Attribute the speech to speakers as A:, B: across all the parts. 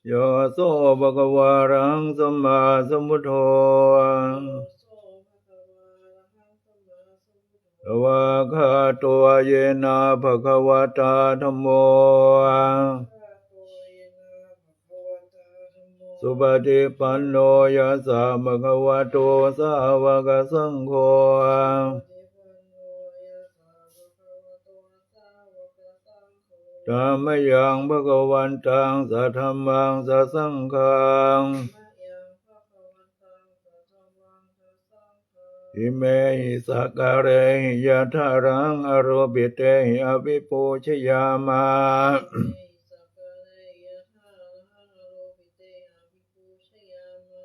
A: โยโสภะคะวะอะระหังสัมมาสัมพุทโธภะวะคาโตเยนะภะคะวะตาธัมโมสุปฏิปันโนยัสสะภะคะวะโตสาวกสังโฆธัมมยังภะคะวันตังสัทธัมมังสัสสังฆังอิเมหิสักการะหิยะทารังอโรปิเตหิอภิปูชยามา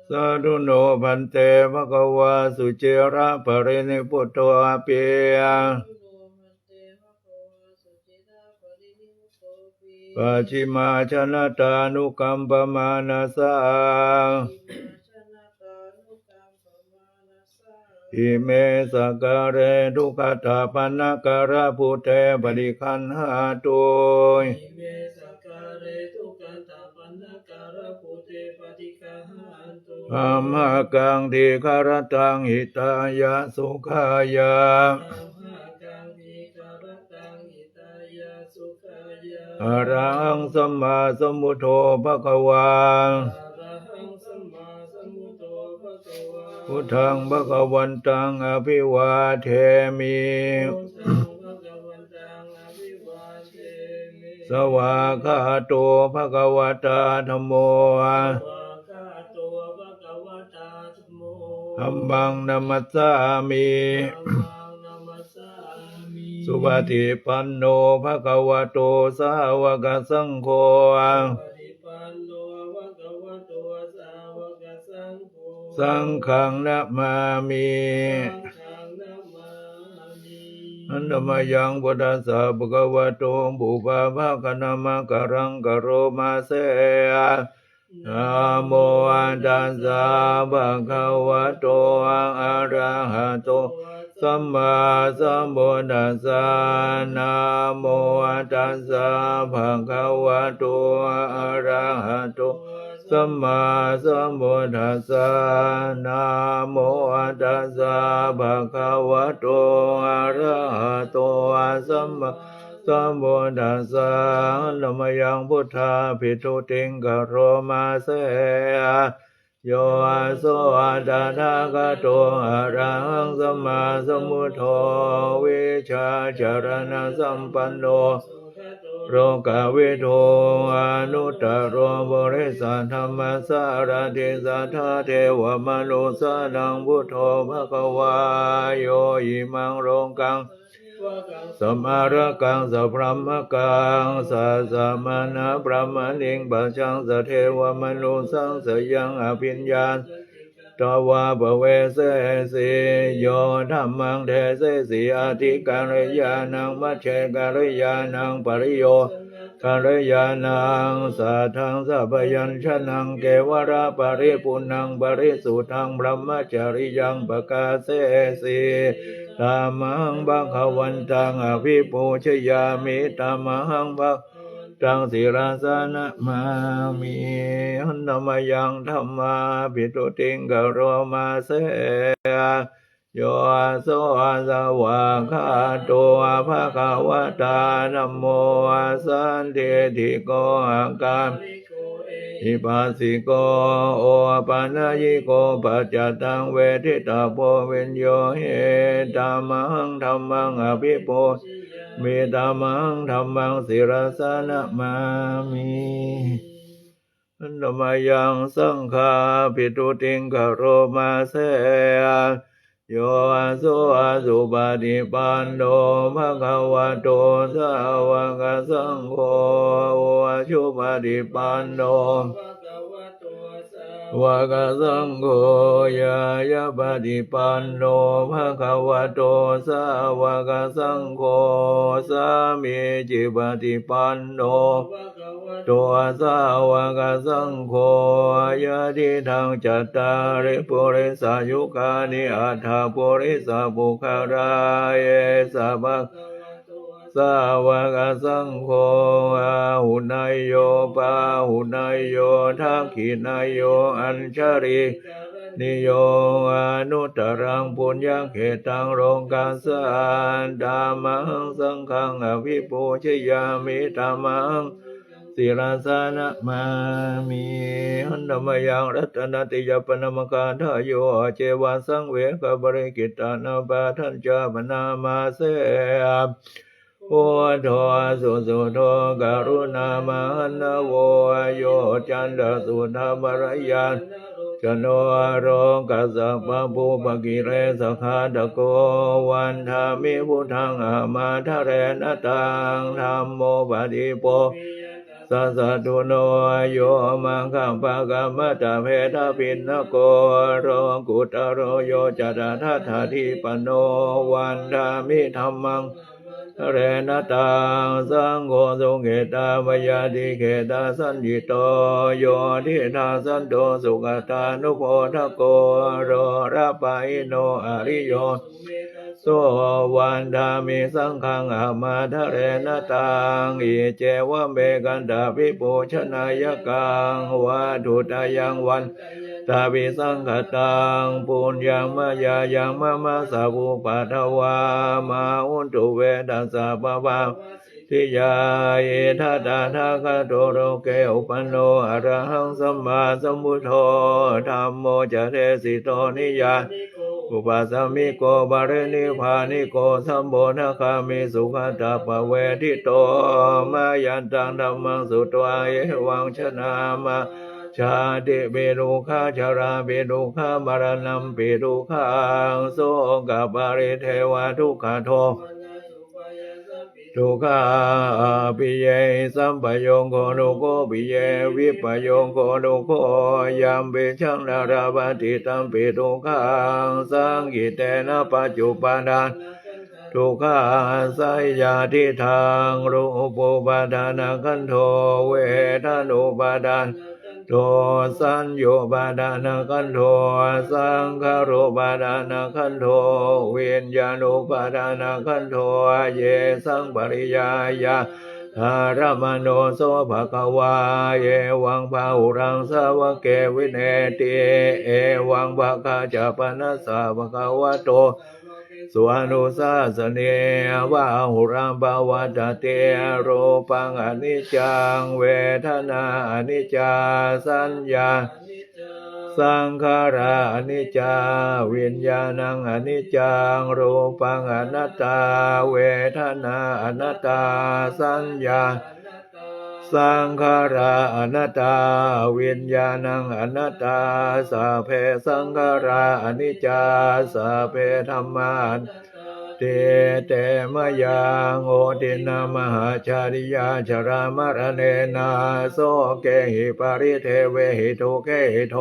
A: สาธุโนพันเตภะคะวะสุเจระปะรินิพพุตโตอาเปียปัจฉิมาชนะตานุกัมปมานาสาอิเมสักการะทุกขตาปันนการะพุเตปริคันหาตุธัมมกังทีคารตังหิตายะสุขายะอะระหังสัมมาสัมพุทโธภะคะวาพุทธังภะคะวันตังอภิวาเทมิสวากขาโตภะคะวะตาธัมโมธัมมังนัมมัสสามิสุปฏิปันโนภะคะวะโตสาวกสังโฆสังฆังนะมามิอันธรรมยังพุทธัสสะภะคะวะโตปุพพะภะคะนะมะกะรังกะโรมาเสนะโมตัสสะภะคะวะโตอะระหะโตสัมมาสัมพุทธัสสะนะโมตัสสะภะคะวะโตอะระหะโตสัมมาสัมพุทธัสสะนะโมตัสสะภะคะวะโตอะระหะโตสัมมาสัมพุทธัสสะนะมะยังพุทธาภิกขุติงกะโรมาเสโยอาโสอาตถาคโตอะระหังสัมมาสัมพุทโธวิชาจารณะสัมปันโนโลกวิทูอนุตตโรบริสัทธัมมัสสารติสัทธาเทวมนุสสานังพุทโธภควาโยอิมังโลกังสัมมาระกังสัพพมกังสัสสะมานะพระมณิงปัจจังสเทวมนุสังสยังอภิญญาตวาภเวเสสิโยธัมมังเทเสสิอาทิการยานังมัชเชการยานังปริโยการยานังสัทธังสัพยัญชนะเกวราปริปุณังปริสุทธังบรมจริยังปกาเสสิธัมมังภคะวันตังอภิปูชยามิธัมมังภะตังศิราสนะมามิหันธรรมยังธรรมาภิกขุติงกะโรมาเสโยอาโสอาสวะคาโตอะภะคะวะตานะโมอะสันทิฏฐิโกอะกัมอิปัสสิโกโอปะนะยิโกปัจจตังเวทิตาโพวิญโยเหธัมมังธัมมังอภิปูมิธัมมังธัมมังศิรสนะมามิธัมมยังสังฆาภิกขุติงกะโรมาเสโยอาโสอาสุปฏิปันโนภะคะวะโตสาวกสังโฆอาชุปฏิปันโนวะกสังโฆยายาปฏิปันโนภะคะวะโตสาวกสังโฆสามีจิปฏิปันโนตัวสาวกสังโฆยะทิทังจัตตาริปุริสายุคานิอัฏฐปุริสปุคาราเยสัพพะ สาวกสังโฆอาหุนายโยปาหุนายโยทักขินายโยอัญชรินิโยอนุตรังปุญญเขตังโรงกาสานธรรมังสังฆังอภิปูชยามิธรรมังสิราสนะมามิหันธมยังรัตนติยปนมกาทายโยเจวาสังเวกบริกิตานาปาทัญจาปนามาเสโอโทสุสุโทกรุณามหันโวโยจันทสุธามรยันจโนโรกัสสะปะปุปกิเรสขาตโกวันธามิพุทธังอามาทะเรนะตังธัมโมปฏิโปสัสสะตุโนโยมังคัมปะกัมมะตะเพทะปินนโกโรกุตโรโยจัตถะทัตถิปโนวันธามิธัมมังเรนะตังสังโฆสุเขตามยาติเขตาสัญญิโตโยทิทาสันโตสุขตานุโพธโกโรระปะอิโนอริโยโสวันธามิสังฆังอามาทะเรนะตังอิเจวะเมกันตาภิปูชนายกังวาทุตายังวันตาวิสังขตังปุญญังมายายังมะมะสาวุปัทวามาอุนตุเวดัสสะปะวาทิยาเอทัตถะคะโตโรเกอุปันโนอะระหังสัมมาสัมพุทโธธัมโมจะเทสิโตนิยาอุปสัมมิโกบาเรนิพานิโกสัมโพธคามิสุขตาปเวทิโตมายันตังธัมมังสุตวาเอวังชนามาชาติเปรุขาชาราเปรุขามรณัมเปรุขังโสกปาริเทวะทุกขโททุกขาปิเยสัมปโยงโคโนโคปิเยวิปโยงโคโนโคยัมเปชังนาราปฏิตัมปิทุกขังสังกิเตนะปัจจุปานันทุกขาสัยยาทิทางรูปุปาทานาคันโทเวทานุปาทานโทสัญโยปาทานาคันโทสังขารอุปาทานาคันโทวิญญาณุปาทานาคันโทเยสังปริยายาธารมโนโสภควาเยวังภาหุรังสาวเกวินเนติเอวังภาคาจปนัสสะภควโตสุอนุสาสเนวะหุรังภาวตเตโรปังอนิจจังเวทนาอนิจจาสัญญาสังขาราอนิจจาวิญญาณังอนิจจังรูปังอนัตตาเวทนาอนัตตาสัญญาสังขาราอนัตตาวิญญาณังอนัตตาสัพเพสังขาราอนิจจาสัพเพธัมมาเตเตมยังโอตินามหาชาริยาชรามรณเนนาโสเกหิปริเทเวหิทุเกหิโท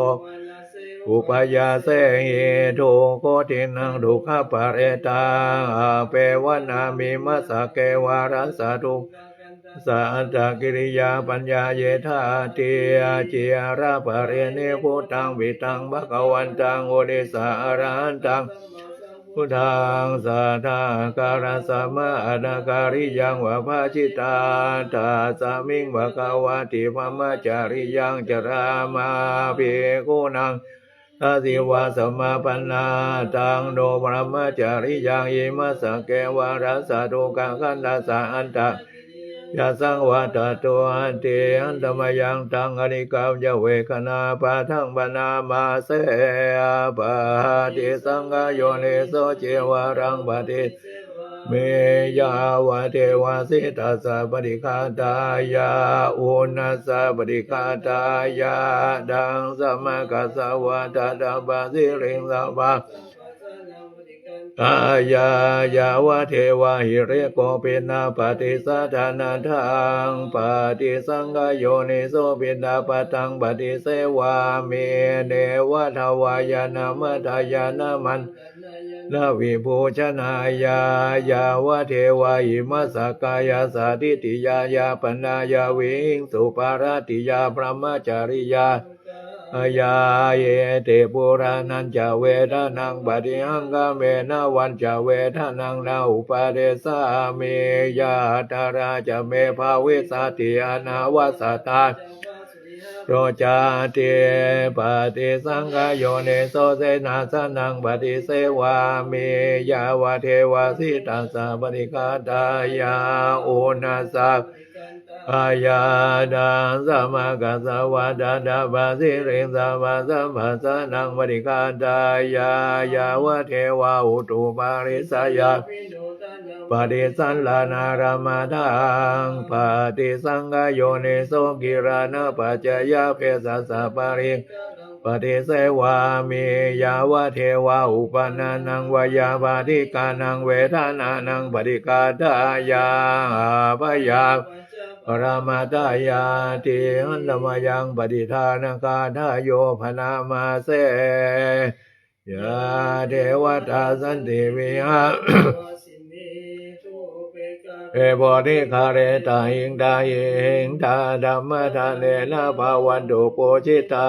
A: อุปยาเสหิทุโคตินังทุกขปะเรตังอาเปวนามิมัสสะเกวารัสสะทุสันตกิริยาปัญญาเยธาติอาจิอาราปะเรเนพุตังวิตังภควันตังโอดิสาอรหันตังพุทธังสัทธาการะสัมมาอนาการิยังวะภาชิตาตาสามิงภควาติภมจาริยังจรามาภิกขุนังอาสิวาสมาปันนาตังโนบรมจาริยังยิมัสสะเกวารัสสะทุกขังขันธัสสะอันตะยะสังวัตตัวอันติอันตมยังตังอนิกามยเวคนาปะทังปนามาเสปะติสังฆโยนิโสเจวารังปฏิเมยาวะเทวาสิตัสสะปฏิฆาตายาอุนัสสะปฏิฆาตายาดังสัมมากัสสะวะตตาปะสิริงสัพพะกายายาวะเทวะหิเรโกปินาปฏิสัทธานาทังปฏิสังฆโยนิโสปินาปตังปฏิเสวาเมเนวะทวายานามทายานามันนาวิภูชนายายาวะเทวะหิมัสสกายาสาธิติยายาปนายาวิงสุปาราติยาพระมจาริยา ยาเยติปุรานันจะเวทนังปฏิหังกเมนะวันจะเวทนังนาอุปเดสามิยาตาราจะเมภาวิสติอนาวัสตาโรจาเตปฏิสังขโยเนโสเสนาสนังปฏิเสวามิยาวะเทวาสิตัสสะปฏิฆาตายาโอนาสักอาญาดาสมากัสสวะดาดาบาสิริงสมาสัมภัสสนังปฏิฆาตายายาวะเทวาอุตุปาริสยาปฏิสันลานารามาทังปฏิสังขโยเนโสกิรานะปัจจยาเพสัสสะปาริปฏิเสวามิยาวะเทวาอุปนานังวายาปฏิกานังเวทนานังปฏิกาตายาปยาปรามาตายาติหันธมยังปฏิทานกาทายโยพนามาเสยาเทวตาสันติวิหาเอโพธิคาเรตาหิงตาหิงตาธัมมทานเนนะภาวันตุโปชิตา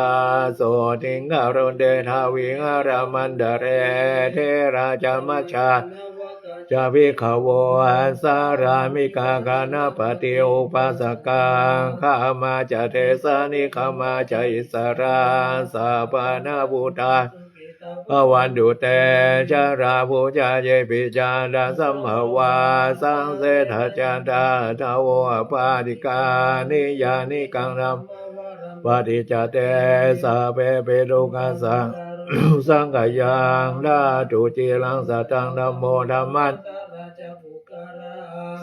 A: โสติงคารเดทาวิหารมันเดเรเทราจามัชฌาจะวิขโวอาสารามิกากานาปฏิอุปัสสกังข้ามาจะเทสานิข้ามาจะอิสราสาปานาภูตาภวันตุเตชะราภูจาเยปิจาดาสัมภวาสังเสทจาตาทาวปาติกานิยานิกังนัมปฏิจเตสาเปเปโดกัสสังสังขยังดาตุจิรังสัตตังธัมโมธัมมัส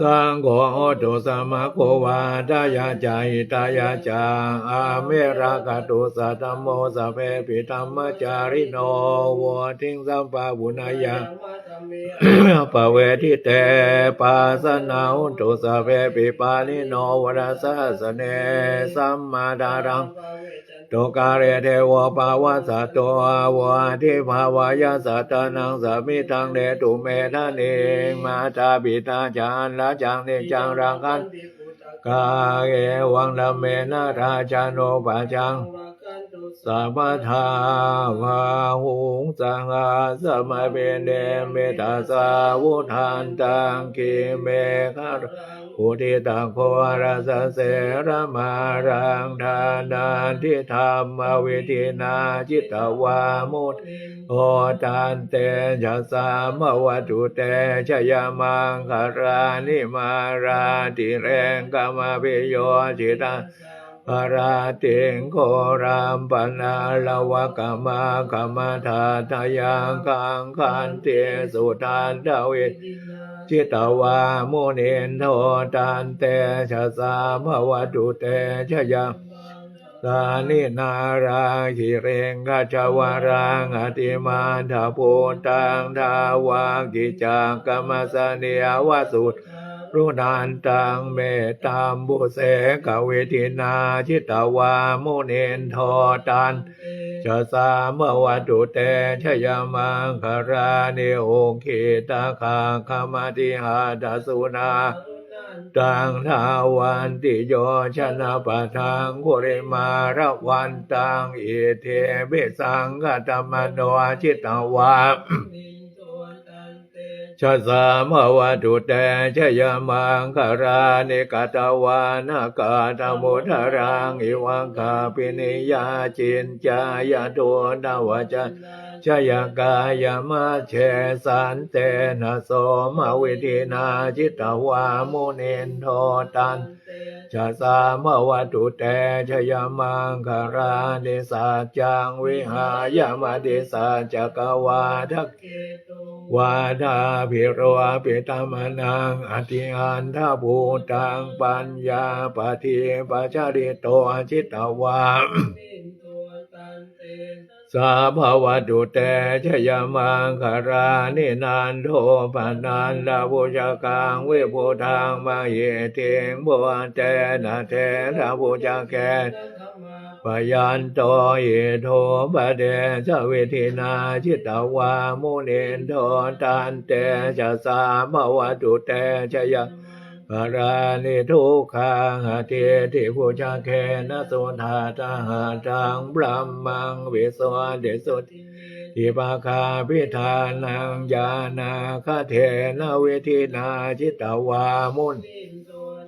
A: สังโฆโอตุสัมมาโควาทายาจาหิตายาจาอาเมรากตุสัตธัมโมสัพเพปิธัมมจาริโนวทิงสัมปะบุญญาปเวทิเตปัสสนาอุตุสัพเพปิปานิโนวรัสสะสเนสัมมาดารังโตกาเรเทวปาวาสัตโตวะทิภาวายาสัตตนังสัมมิทังเดตุเมทะเนมาตาปิตาจารละจังเนจังรังกันกาเอวังดเมนะราชาโนปัจจังสัมปทาวาหุงสังอาสมัยเบเนเมตตาสาวุทานตังกิเมฆะอุทิตังโคราสเสรมารังทานาทิธรรมวิธินาจิตวามุตโอตันเตจะสามวัตุเตชยมังคารานิมาราติเรงกามภิโยจิตาปาราติงโครามปนาลวะกามากามธาทายังกังคันเตสุทานดาวิจิตวามุนินโทตันเตชะสามวัตุเตชยาสานินาราหิเรงกัจวารังอติมาทาภูตังทาวากิจังกัมสเนียวสุตรุนันตังเมตตามบุเสกเวทินาจิตวามุนินโทตันชะสามวัตุเตชยมังคารานิโอคิตาคาคามติหาดาสุนาตังทาวันติโยชนะปะทังกุริมาระวันตังอิเทเบสังกตมโนจิตวาชะสามวัตุเตชยมังคารานิกตวานากาตมุทารังอิวังคาปินิยาจินจายาโดนาวจันชยกายมาเชสันเตนะโสมวิธินาจิตวามุนินโทตันชะสามวัตุเตชยมังคารานิสัจจังวิหายามติสัจจกวาทักวาดาภิโรปิตมนังอธิอันทภูตังปัญญาปฏิปัจจาริโตจิตวาสาภวตุเตชยมังคารานินานโทปนันดาภูชกังวิภูทังมาเยเทงบัวเตนะเทระภูชแกปยันโตเยโทปะเดชะวิธินาจิตวามุนินโทตันเตชะสามวัตุเตชย ปารานิทุกขังหเทติภูชาเคนะสุธาตหาจังบรัมมังวิโสเดสุทิปาคาพิธานังญาณาคเทนะเวทินาจิตตวามุน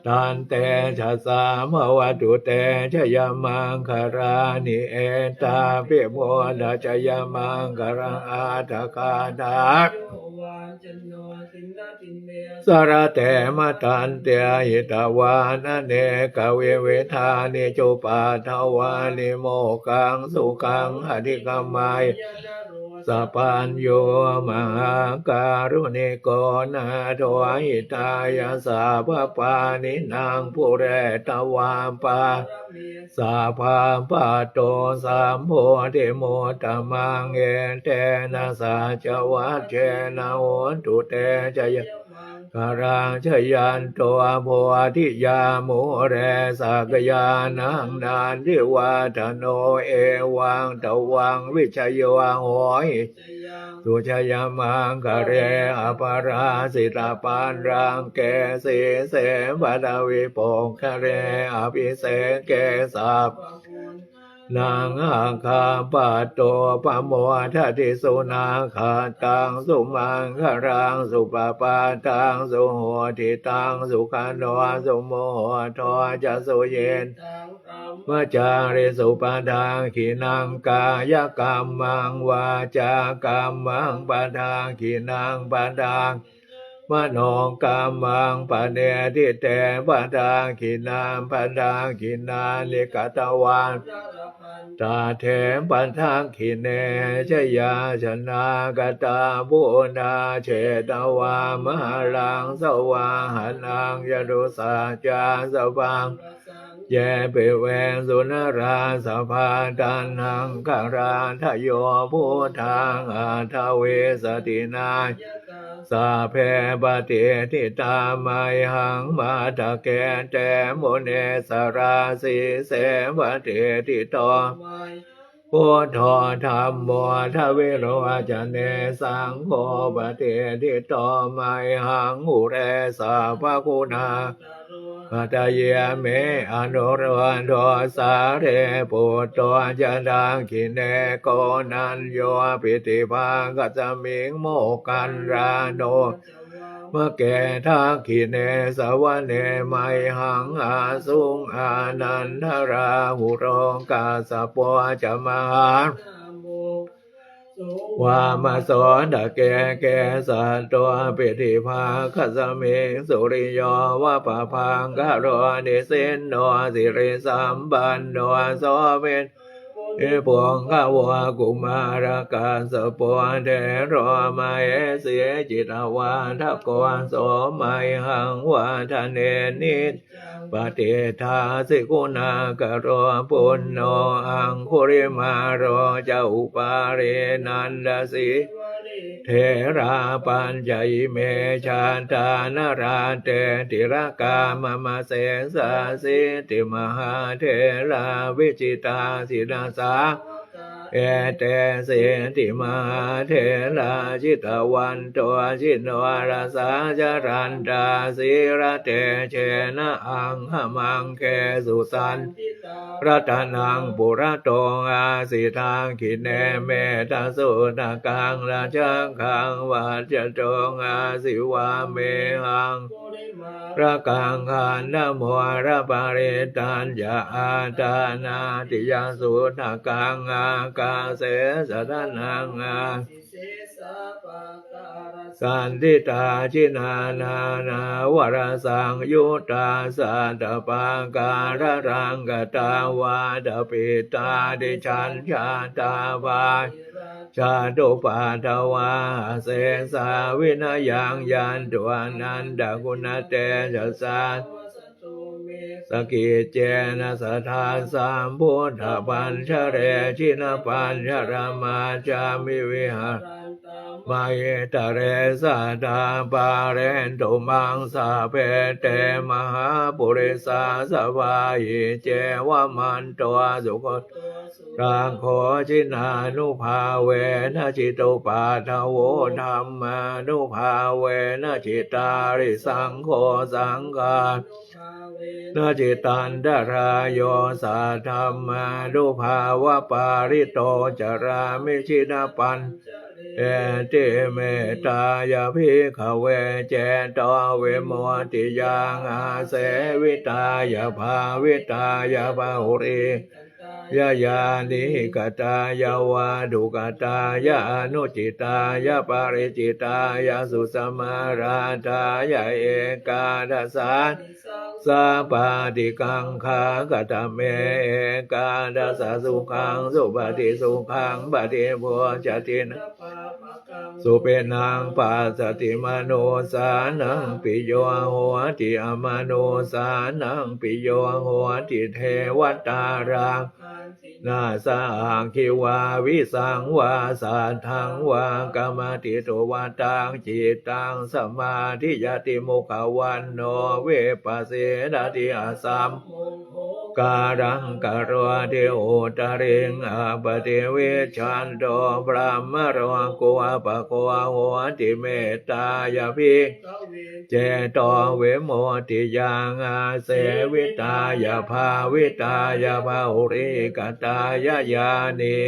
A: ตันเตชะสามวัตุเตชยมังคารานิเอตาปิโมดาชยมังคารังอาทกาดาสารเตมตันเตหิตาวานเนกเวเวทานิจุปาทวานิโมกังสุขังอธิกามายสัพพัญโยมหาการุณิโกนาโทหิตายาสาภปานินางปุเรตวามปาสาภาปะโตสามโพธิโมตมังเอเตนะสาจวัจเจนะโหตุเตจยกรังชยันโตโพธิยามุเรสักยานังนานทิวาทโนเอวังตวังวิชยวังโหยสุชยมังคะเรอปาราสิตาปานรังเกสีเสวัดวิปงคะเรอภิเสเกสัพนางอาคาปะโตปะโมทัติสุนาคาตังสุมังคารังสุปปาตังสุโหติตังสุขันโนสุโมโหทอจะสุเยนวาจาริสุปาดังขีนังกายกรรมังวาจากรรมังปาดังขีนังปาดังมโนกรรมังปะเนติเตปะดังขีนังปะดังขีนานิกตวันตาเถปันทังขิเนชยาชนากตาบุนาเชตวามหาลังสวาหานังยรุสาจาสวังเยเปเวสุนราสภาตันหังคาราทโยพุทธังอาทเวสตินาสาเพปฏิทิตามัยหังมาตะเกเตโมเนสราสีเสวติทิโตพุทโธธรรมโมทวิโรจเนสังโฆปฏิทิโตมัยหังอุเรสาภคุณาปัตเยเมอนุรวันโทสาเรปุตโตจันดังขิเนโกนันโยปิติภากัจมิงโมกันราโนมะเกทักขิเนสวะเนมัยหังอาสุงอานันทราหุโรงกาสปวจมหาวามาสอนดะเกเกสัตตัวปิติภาคัสมิงสุริโยวะปะพังกะโรนิสินโนสิริสัมปันโนโสเมนอิปุงกะวะกุมารกัสสปวเทโรมาเอเสจิตวาทะโกโสมัยหังวาทะเนนิปฏิทาสิกุณากะโรปุณโนอังคุริมาโรจะอุปาเรนันดสิเทราปัญจยเมชาตานราเตติรกามมาเสสาสิติมหาเทราวิจิตาสินาสาเอเตเสติมหาเทราจิตวันตัวชินวารสาจารันตาสิระเตเชนะอังหมังเคสุสันรัตนังปุระโตงอาสิทางขิเนเมตสุตกังราชังขังวัจจงอาสิวาเมหังระกังขันนโมระปาริตัญญาอาตานาติยสุตกังอากาเสสะนังอาสันติตาจินานานาวรสังยุตตาสัตปาการะรังกตาวาดปิตาดิฉันชาตาภาชาตุปาทวาเสสาวินายังยันตวานันดากุณเตจสาสกิเจนะสัทธาสามพุทธปัญชเรชินปัญชรมาจามิวิหาร มาเยตเรสาดาปาเรนตุมังสาเพเตมหาปุริสาสวายเจวมันตัวสุขรังโคจินานุภาเวนะจิตุปาทโวธรรมานุภาเวนะจิตาริสังโฆสังฆานาจิตันดารายโยสัทธรรมานุภาวะปาริโตจารามิชินาปันเอติเมตายาภิกขเวเจโตเวโมติยังอาเสวิตายาภาวิตายาภาหุริยายานิกตายาวาดุกตายานุจิตายาปาริจิตายาสุสมาราตายาเอกาทัสสาสาปาติกังคากตเมเอกาทัสสะสุขังสุปฏิสุขังปฏิโพจตินสุเปนังปัสสติมโนสานังปิโยโหติอมโนสานังปิโยโหติเทวตารังนาสังคิวาวิสังวาสัทธังวากรรมติโตวาตังจิตตังสมาธิยติมุขวันโนเวปัสเสดติอาสัมการังกโรเทโอตเริงอาปเทเวชันโตพระมโรโกะปะโกะโหติเมตตายาภิกเจโตเวโมติยังอาเสวิตายาภาวิตายาภาหุริกตายายานิ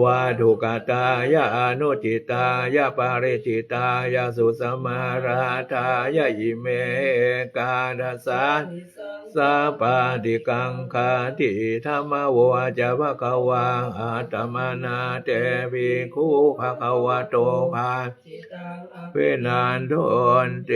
A: วาทุกตายาอนุจิตายาปาริจิตายาสุสมาราทายาอิเมกาทัสสะสาปาติกังคาติธรรมวาจภควาอาตมานาเตภิกขุภควโตภาเวนันโทนเต